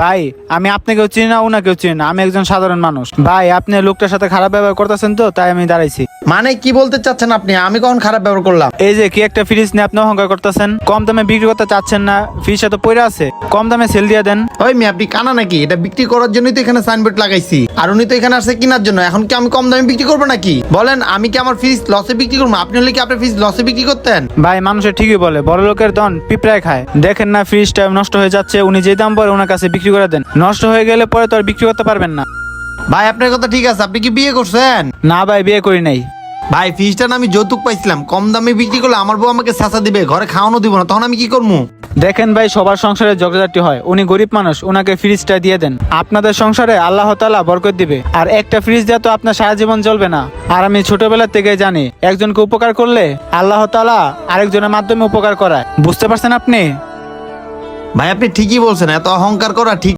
ভাই আমি আপনাকেও চিনি না ওনাকেও চিনি না, আমি একজন সাধারণ মানুষ। ভাই আপনি লোকটার সাথে খারাপ ব্যবহার করতেছেন তো তাই আমি দাঁড়াইছি। মানে কি বলতে চাচ্ছেন আপনি? আমি কখন খারাপ ব্যবহার করলাম? এই যে কি একটা ফ্রিজ নিয়ে আপনি অহংকার করতেছেন, কম দামে বিক্রি করতে চাচ্ছেন না, ফ্রিজটা তো পড়ে আছে, কম দামে সেল দিয়ে দেন। ওই মেয়ে, আপনি কানা নাকি? এটা বিক্রি করার জন্যই তো এখানে সাইনবোর্ড লাগাইছি, আর উনি তো এখানে আসছে কেনার জন্য। এখন কি আমি কম দামে বিক্রি করবো নাকি? বলেন, আমি কি আমার ফ্রিজ লসে বিক্রি করবো? আপনি হলে কি আপনার ফ্রিজ লসে বিক্রি করতেন? ভাই মানুষের ঠিকই বলে, বড় লোকের ধন পিঁপড়ায় খায়। দেখেন না ফ্রিজটা নষ্ট হয়ে যাচ্ছে, উনি যে দাম পরে ওনার কাছে বিক্রি করে দেন, নষ্ট হয়ে গেলে পরে তো আর বিক্রি করতে পারবেন না। ভাই আপনার কথা ঠিক আছে, আপনি কি বিয়ে করছেন? না ভাই বিয়ে করি নাই। ভাই ফ্রিজটা না আমি যৌতুক পাইছিলাম, কম দামে বিক্রি করলে আমার বউ আমাকে ছাঁচা দিবে, ঘরে খাওয়ানো দিব না, তখন আমি কি করবো? দেখেন ভাই সবার সংসারে ঝগড়াঝাটি হয়, উনি গরিব মানুষ, ওনাকে ফ্রিজটা দিয়ে দেন, আপনাদের সংসারে আল্লাহ তাআলা বরকত দিবে। আর একটা ফ্রিজ দিয়ে তো আপনার সারা জীবন চলবে না। আর আমি ছোটবেলা থেকে জানি একজনকে উপকার করলে আল্লাহ তাআলা আরেকজনের মাধ্যমে উপকার করায়, বুঝতে পারছেন আপনি? ভাই আপনি ঠিকই বলছেন, এত অহংকার করা ঠিক